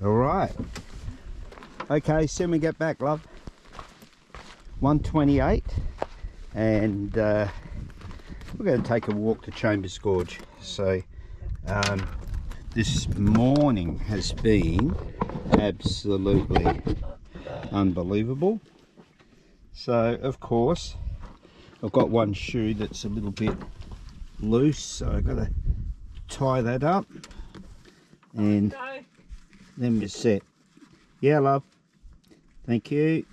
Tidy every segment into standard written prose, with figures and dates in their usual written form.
All right. Okay, soon we get back, love. 1:28, and we're going to take a walk to Chambers Gorge. So this morning has been absolutely unbelievable. So of course I've got one shoe that's a little bit loose, so I've got to tie that up and then we're set. Yeah, love. Thank you.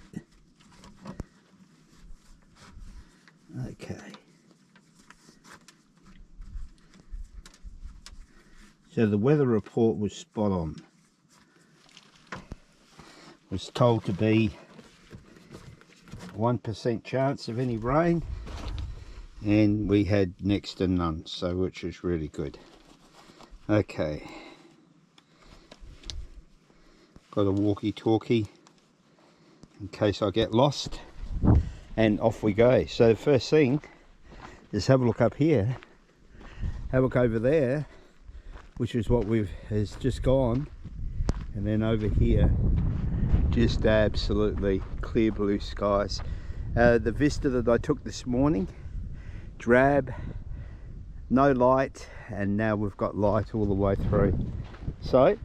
Okay. So the weather report was spot on. Was told to be 1% chance of any rain, and we had next to none, so which is really good. Okay. Got a walkie-talkie in case I get lost, and off we go. So the first thing is have a look up here, have a look over there, which is what has just gone, and then over here just absolutely clear blue skies. The vista that I took this morning, drab, no light, and now we've got light all the way through. So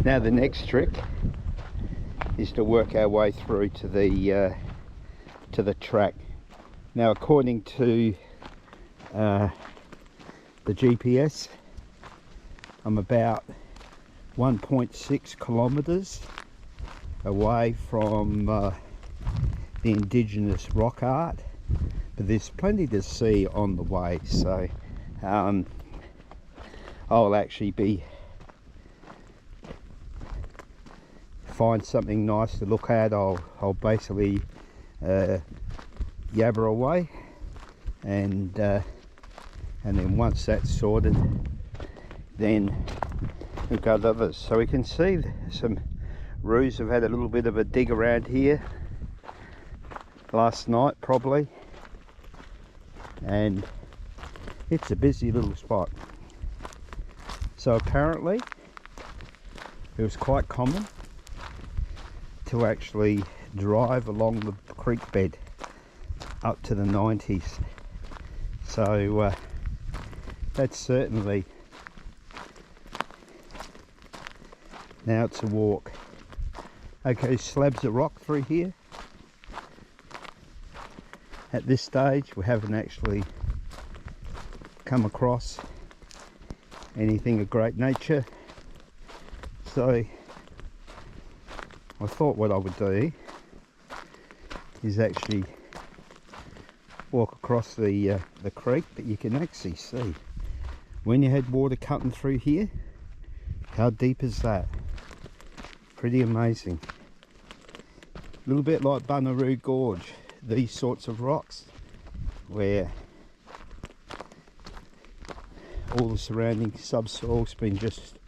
now the next trick is to work our way through to the track. Now according to the GPS, I'm about 1.6 kilometers away from the Indigenous rock art, but there's plenty to see on the way, so I'll actually find something nice to look at. I'll basically yabber away, and then once that's sorted, then we've got others. So we can see some roos have had a little bit of a dig around here last night probably, and it's a busy little spot. So apparently it was quite common to actually drive along the creek bed up to the 90s. So that's certainly, now it's a walk. Okay, slabs of rock through here. At this stage we haven't actually come across anything of great nature, so I thought what I would do is actually walk across the creek, but you can actually see when you had water cutting through here, how deep is that? Pretty amazing. A little bit like Bunaroo Gorge, these sorts of rocks where all the surrounding subsoil's been just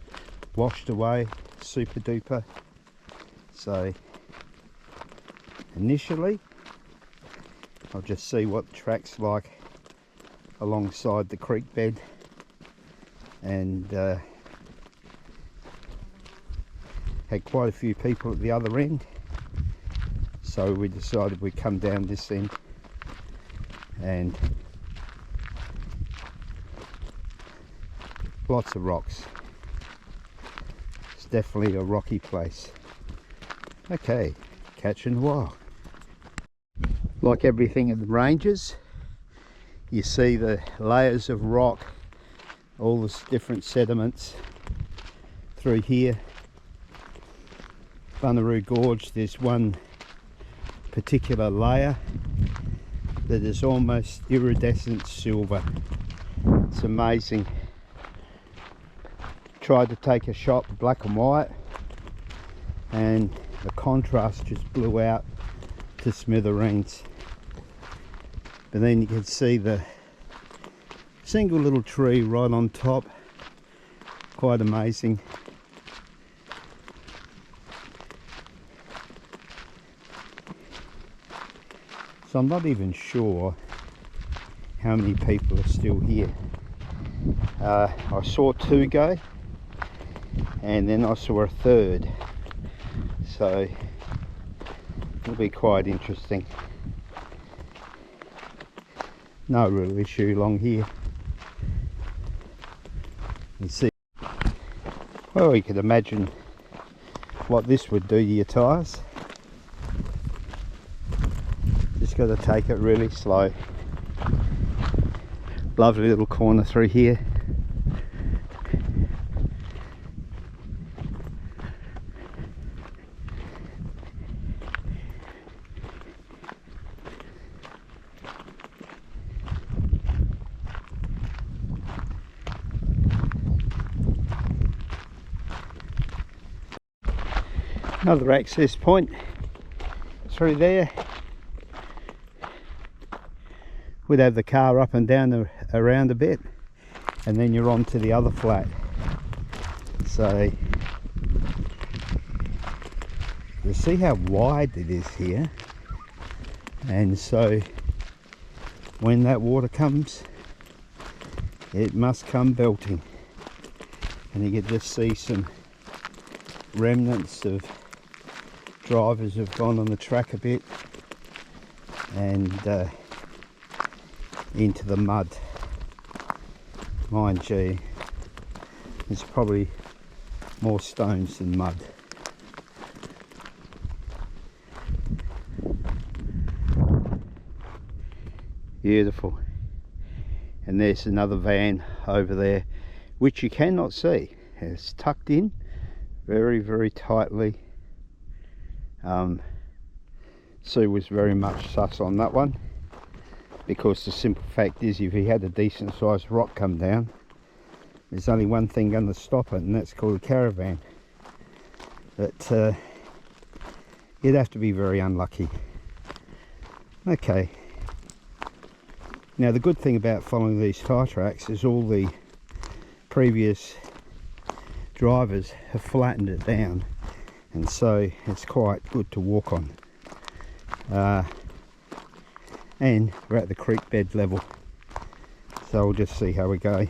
washed away, super duper. So initially I'll just see what the track's like alongside the creek bed, and had quite a few people at the other end, so we decided we'd come down this end, and lots of rocks. It's definitely a rocky place. Okay, catching a while. Like everything in the ranges, you see the layers of rock, all the different sediments through here. Bunaroo Gorge, there's one particular layer that is almost iridescent silver. It's amazing. Tried to take a shot black and white, and the contrast just blew out to smithereens. But then you can see the single little tree right on top. Quite amazing. So I'm not even sure how many people are still here. I saw two go, and then I saw a third, so it'll be quite interesting. No real issue along here. You see, well, you could imagine what this would do to your tyres. Just got to take it really slow. Lovely little corner through here. Another access point through there. We'd have the car up and down around a bit, and then you're on to the other flat. So you see how wide it is here, and so when that water comes, it must come belting, and you can just see some remnants of drivers have gone on the track a bit and into the mud. Mind you, there's probably more stones than mud. Beautiful. And there's another van over there which you cannot see. It's tucked in very tightly. Sue was very much sus on that one, because the simple fact is, if he had a decent sized rock come down, there's only one thing going to stop it, and that's called a caravan. But you'd have to be very unlucky. Okay, now the good thing about following these tyre tracks is all the previous drivers have flattened it down, and so it's quite good to walk on. And we're at the creek bed level, so we'll just see how we go.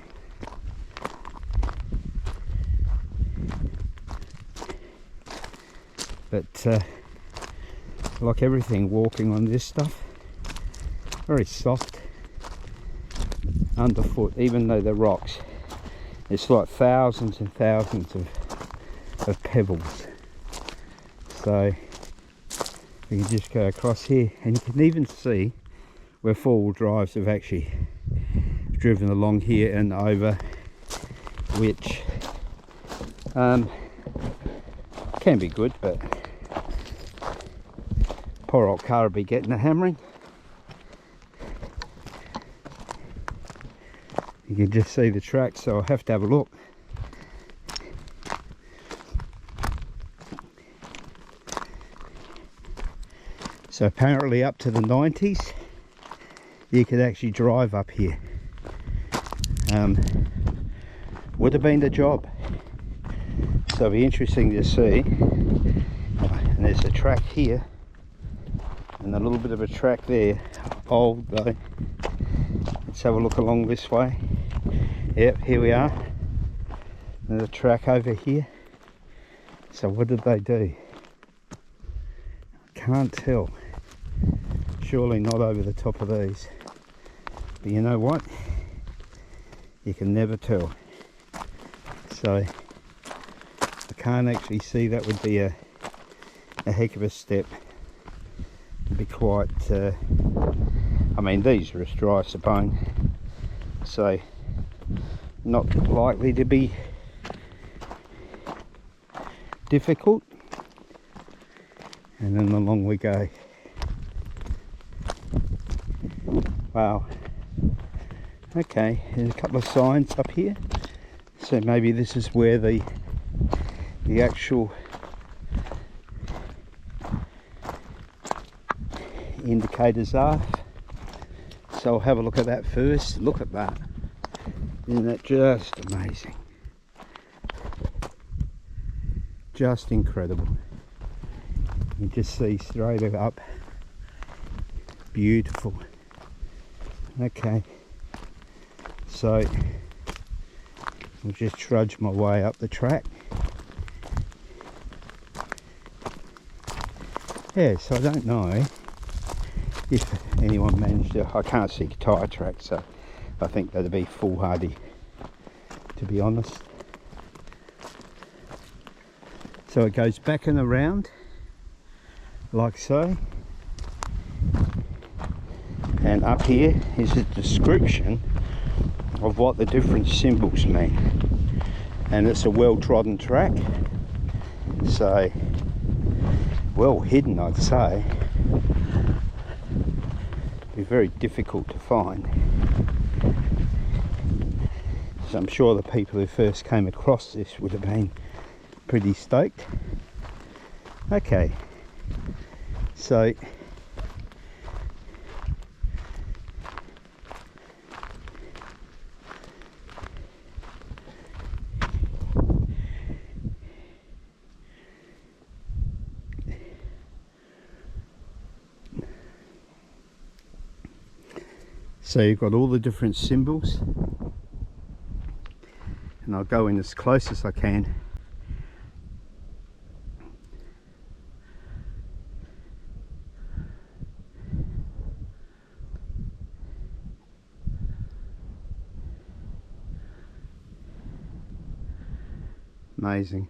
But like everything walking on this stuff, very soft underfoot, even though they're rocks. It's like thousands and thousands of pebbles. So we can just go across here, and you can even see where four-wheel drives have actually driven along here and over, which can be good, but poor old car will be getting a hammering. You can just see the track, so I'll have to have a look. So apparently up to the 90s you could actually drive up here. Would have been the job. So it'll be interesting to see. And there's a track here and a little bit of a track there. Old though. Let's have a look along this way. Yep, here we are. There's a track over here. So what did they do? Can't tell. Surely not over the top of these. But you know what? You can never tell. So I can't actually see. That would be a heck of a step. It'd be quite I mean, these are as dry as a bone, so not likely to be difficult. And then along we go. Wow. Okay, there's a couple of signs up here, so maybe this is where the actual indicators are. So I'll have a look at that first. Look at that. Isn't that just amazing? Just incredible. You just see straight up. Beautiful. Okay. So I'll just trudge my way up the track. Yeah, so I don't know if anyone managed to. I can't see tyre tracks, so I think that'd be foolhardy, to be honest. So it goes back and around like so, and up here is a description of what the different symbols mean, and it's a well-trodden track, so well hidden, I'd say. Be very difficult to find, so I'm sure the people who first came across this would have been pretty stoked. Okay, so you've got all the different symbols, and I'll go in as close as I can. Amazing.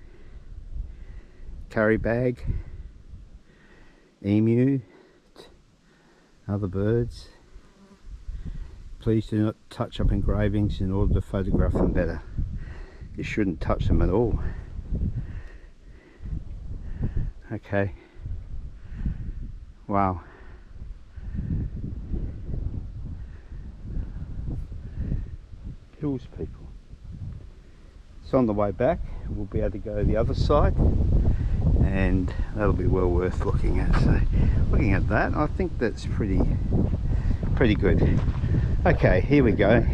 Carry bag, emu, other birds. Please do not touch up engravings in order to photograph them better. You shouldn't touch them at all. Okay. Wow. Hills people. So on the way back we'll be able to go the other side, and that'll be well worth looking at. So looking at that, I think that's pretty good. Okay, here we go.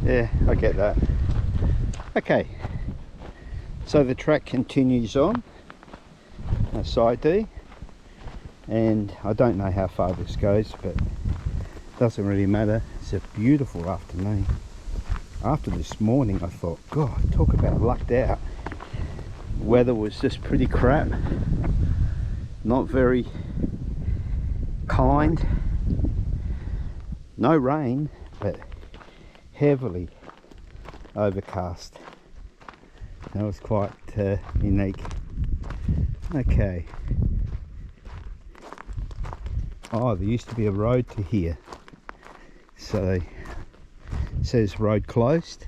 Yeah, I get that. Okay, so the track continues on, as I do, and I don't know how far this goes, but it doesn't really matter. It's a beautiful afternoon. After this morning I thought, God, talk about lucked out. Weather was just pretty crap, not very kind, no rain, but heavily overcast. That was quite unique. Okay. Oh, there used to be a road to here, so it says road closed.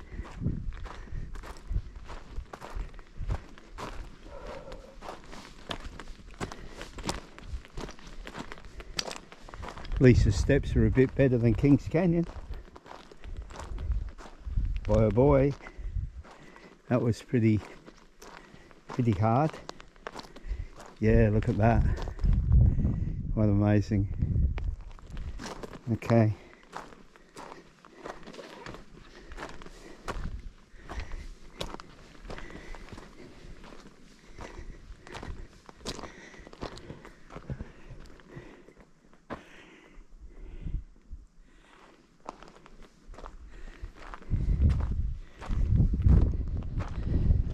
At least the steps are a bit better than Kings Canyon. Boy oh boy, that was pretty hard. Yeah, look at that. What amazing. Okay.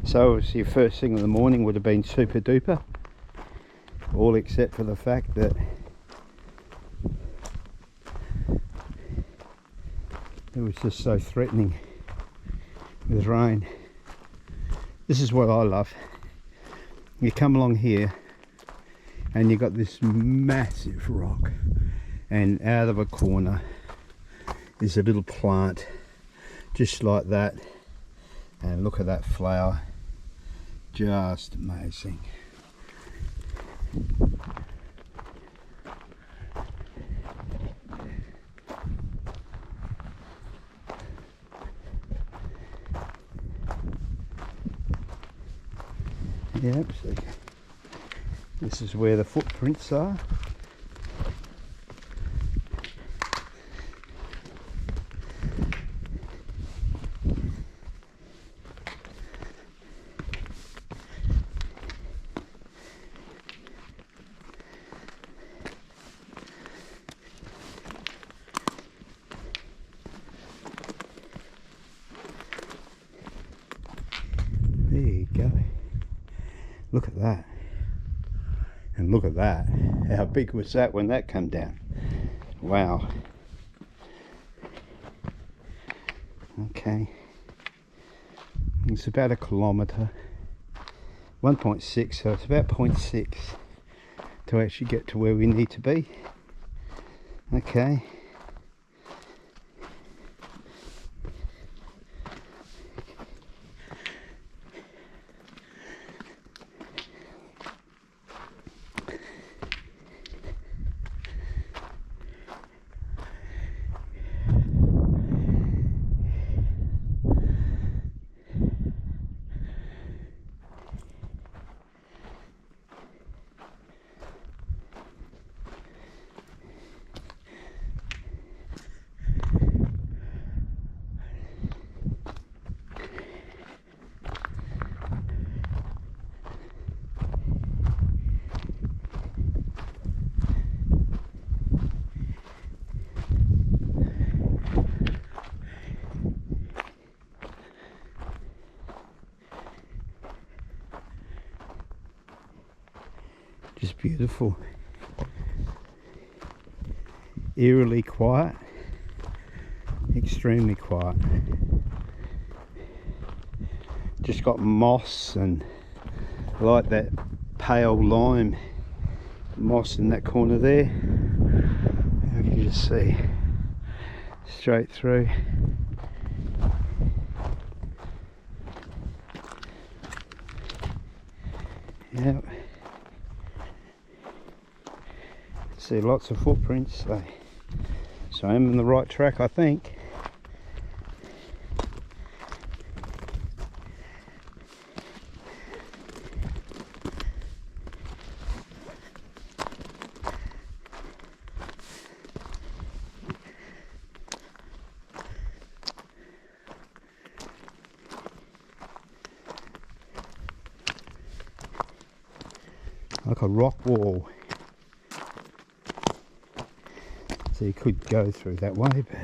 So obviously first thing in the morning would have been super duper, all except for the fact that it was just so threatening with rain. This is what I love. You come along here and you've got this massive rock, and out of a corner is a little plant just like that, and look at that flower. Just amazing. Yep, so this is where the footprints are. Look at that. And look at that. How big was that when that came down? Wow. Okay. It's about 1 kilometre. 1.6, so it's about 0.6 to actually get to where we need to be. Okay. Just beautiful. Eerily quiet. Extremely quiet. Just got moss and like that pale lime moss in that corner there. You can just see straight through. Yep. See lots of footprints, so I'm on the right track, I think. Like a rock wall. So you could go through that way, but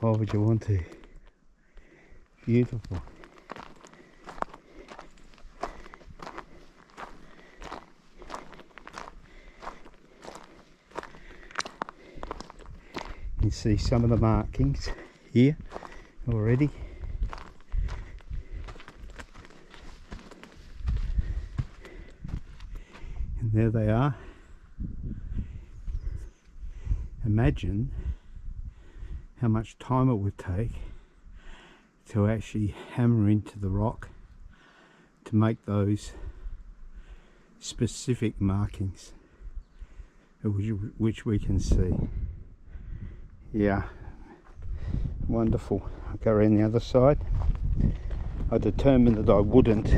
why would you want to? Beautiful. You can see some of the markings here already. And there they are. Imagine how much time it would take to actually hammer into the rock to make those specific markings which we can see. Yeah, wonderful. I'll go around the other side. I determined that I wouldn't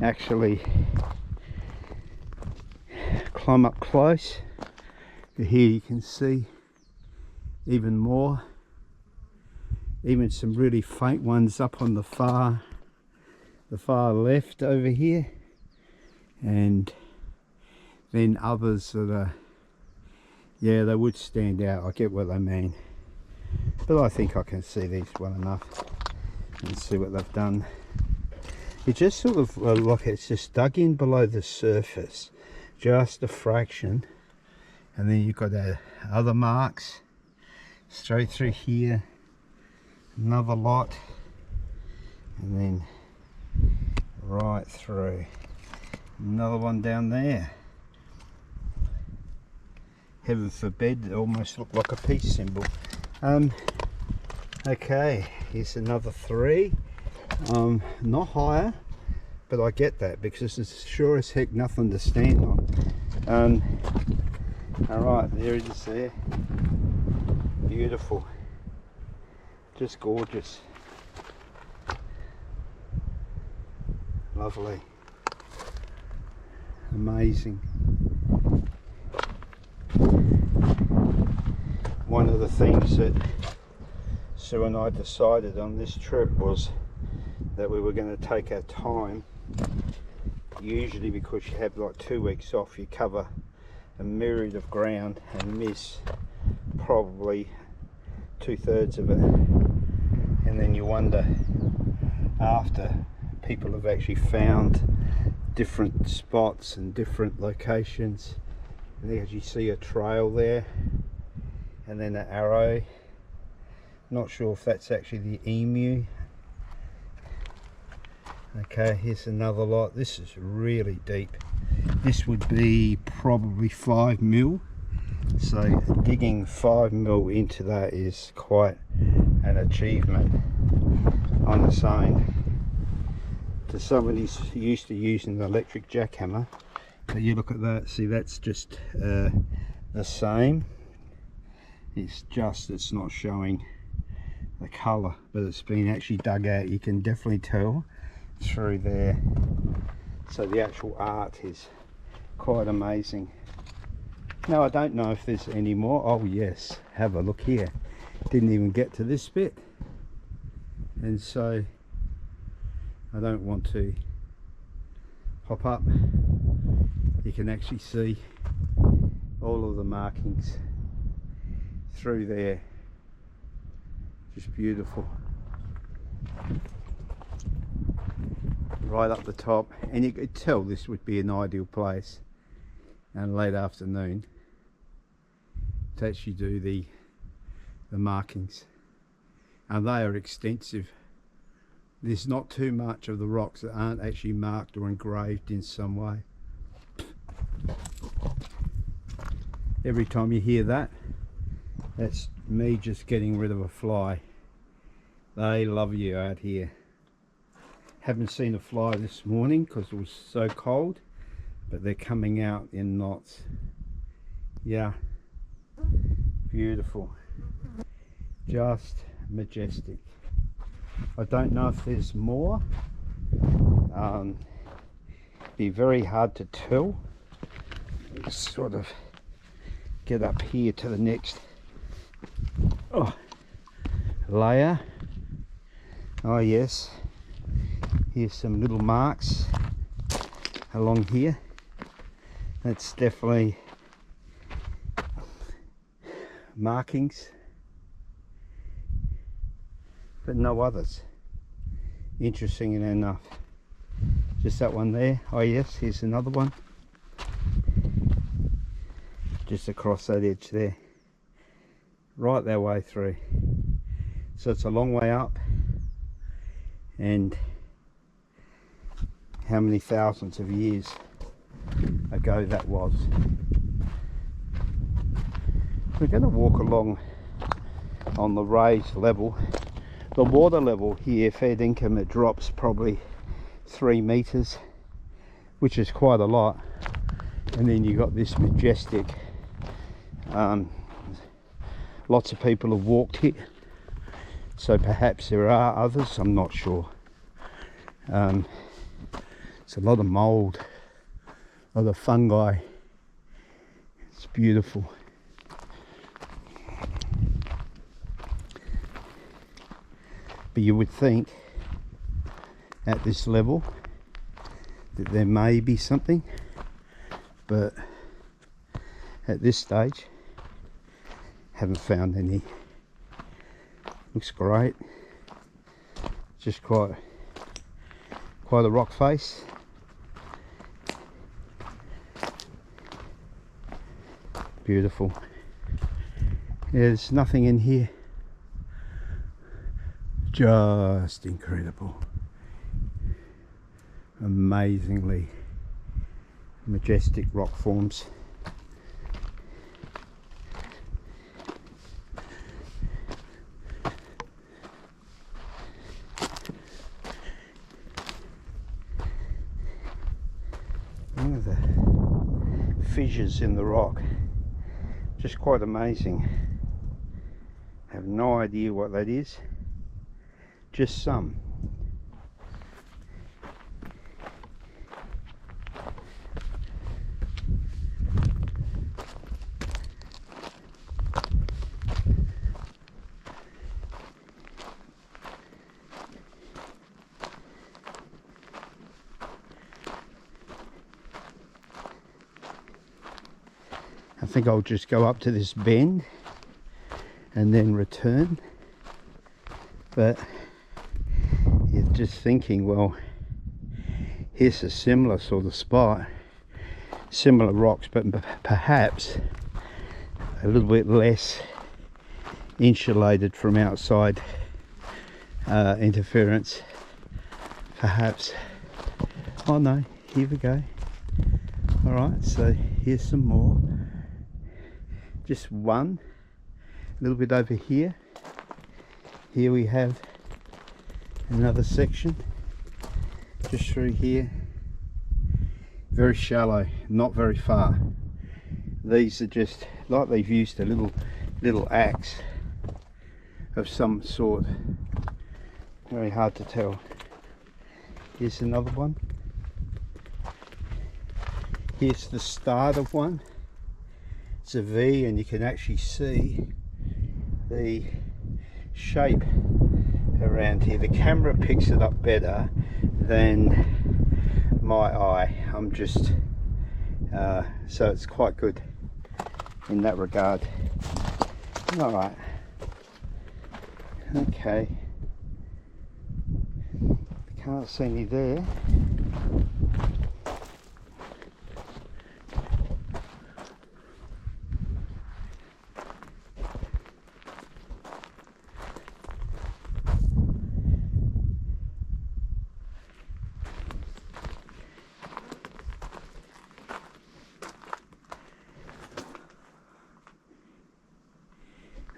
actually climb up close, but here you can see even more, even some really faint ones up on the far left over here, and then others that are, yeah, they would stand out. I get what they mean, but I think I can see these well enough and see what they've done. It just sort of like it's just dug in below the surface, just a fraction, and then you've got other marks straight through here, another lot, and then right through, another one down there. Heaven forbid, it almost looked like a peace symbol. Okay, here's another 3. Not higher, but I get that because it's sure as heck nothing to stand on. Alright, there it is there. Beautiful. Just gorgeous. Lovely. Amazing. One of the things that Sue and I decided on this trip was that we were going to take our time. Usually because you have like 2 weeks off, you cover a myriad of ground and miss probably 2/3 of it, and then you wonder after people have actually found different spots and different locations. And there you see a trail there, and then an arrow. Not sure if that's actually the emu. Okay, here's another lot. This is really deep. This would be probably 5 mil. So digging 5 mil into that is quite an achievement on its own. To somebody who's used to using an electric jackhammer, but you look at that, see that's just the same. It's just, it's not showing the colour, but it's been actually dug out. You can definitely tell through there. So the actual art is quite amazing. Now I don't know if there's any more. Oh yes, have a look here. Didn't even get to this bit, and so I don't want to hop up. You can actually see all of the markings through there. Just beautiful. Right up the top, and you could tell this would be an ideal place in late afternoon to actually do the markings, and they are extensive. There's not too much of the rocks that aren't actually marked or engraved in some way. Every time you hear that, that's me just getting rid of a fly. They love you out here. Haven't seen a fly this morning because it was so cold, but they're coming out in knots. Yeah, beautiful, just majestic. I don't know if there's more. Be very hard to tell. Sort of get up here to the next layer. Oh yes, here's some little marks along here. That's definitely markings, but no others. Interesting enough. Just that one there. Oh yes, here's another one. Just across that edge there. Right that way through. So it's a long way up. And how many thousands of years ago that was. We're going to walk along on the raised level. The water level here, fair dinkum, it drops probably 3 meters, which is quite a lot. And then you got this majestic, lots of people have walked here, so perhaps there are others, I'm not sure. It's a lot of mould, a lot of fungi. It's beautiful. But you would think at this level that there may be something, but at this stage haven't found any. Looks great. Just quite a rock face. Beautiful. Yeah, there's nothing in here. Just incredible. Amazingly majestic rock forms. Look at the fissures in the rock. Just quite amazing. Have no idea what that is. Just some. I think I'll just go up to this bend and then return, but you're just thinking, well, here's a similar sort of spot, similar rocks, but perhaps a little bit less insulated from outside interference, perhaps. Oh no, here we go. All right, so here's some more, just one, a little bit over here. Here we have another section just through here, very shallow, not very far. These are just like they've used a little axe of some sort, very hard to tell. Here's another one. Here's the start of one. It's a V, and you can actually see the shape around here. The camera picks it up better than my eye. I'm just so it's quite good in that regard. All right, okay, can't see me there.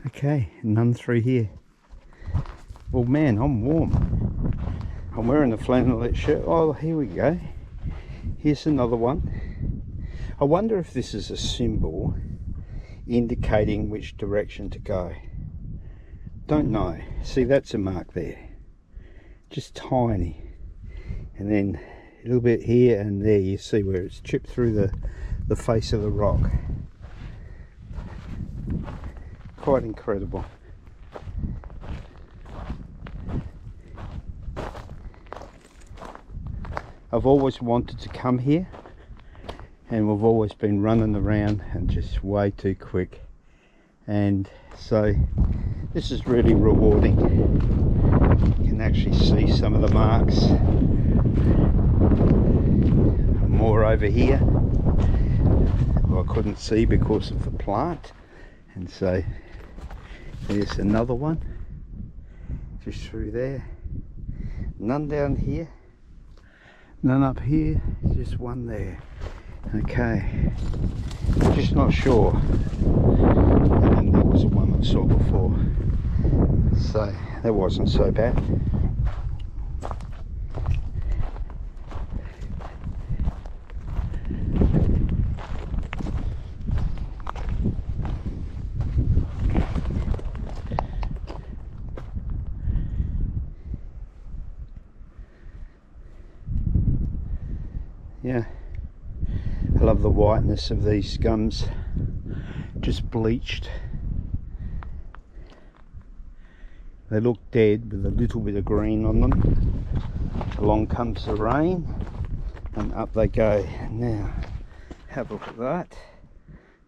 Okay, none through here. Well man, I'm warm. I'm wearing a flannelette shirt. Oh, here we go. Here's another one. I wonder if this is a symbol indicating which direction to go. Don't know. See, that's a mark there. Just tiny. And then a little bit here and there, you see where it's chipped through the face of the rock. Quite incredible. I've always wanted to come here, and we've always been running around and just way too quick, and so this is really rewarding. You can actually see some of the marks. More over here, well, I couldn't see because of the plant, and so there's another one just through there. None down here, none up here, just one there. Okay, just not sure. And then there was the one I saw before, so that wasn't so bad. Yeah, I love the whiteness of these gums, just bleached. They look dead with a little bit of green on them. Along comes the rain and up they go. Now have a look at that,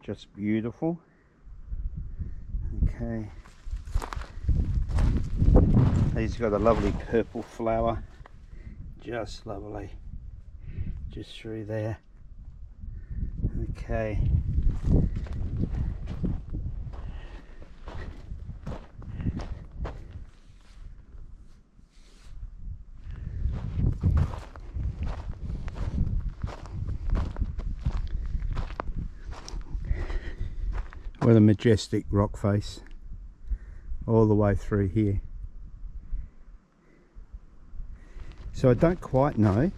just beautiful. Okay, these got a lovely purple flower, just lovely. Just through there. Okay. What a majestic rock face all the way through here. So I don't quite know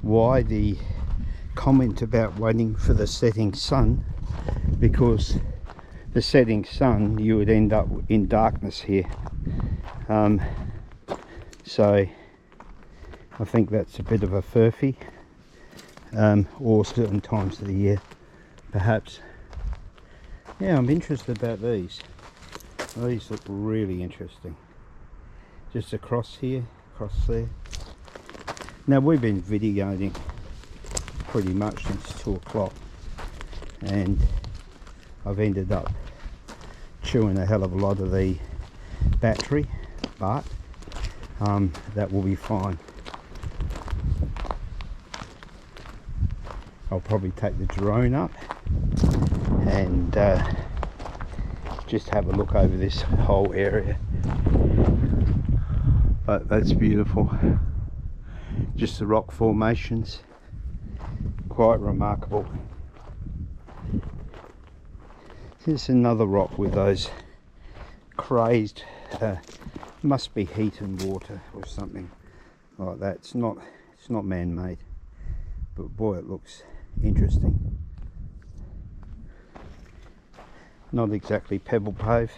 why the comment about waiting for the setting sun, because the setting sun you would end up in darkness here, so I think that's a bit of a furphy, or certain times of the year perhaps. Yeah, I'm interested about these. These look really interesting, just across here, across there. Now we've been videoing pretty much since 2 o'clock, and I've ended up chewing a hell of a lot of the battery, but that will be fine. I'll probably take the drone up and just have a look over this whole area. But that's beautiful. Just the rock formations, quite remarkable. Here's another rock with those crazed, must be heat and water or something like that. It's not man-made, but boy, it looks interesting. Not exactly pebble pave.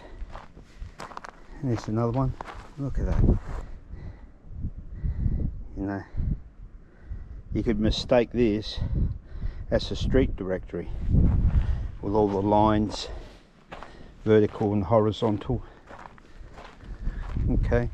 And there's another one. Look at that. You know, you could mistake this as a street directory with all the lines, vertical and horizontal. Okay.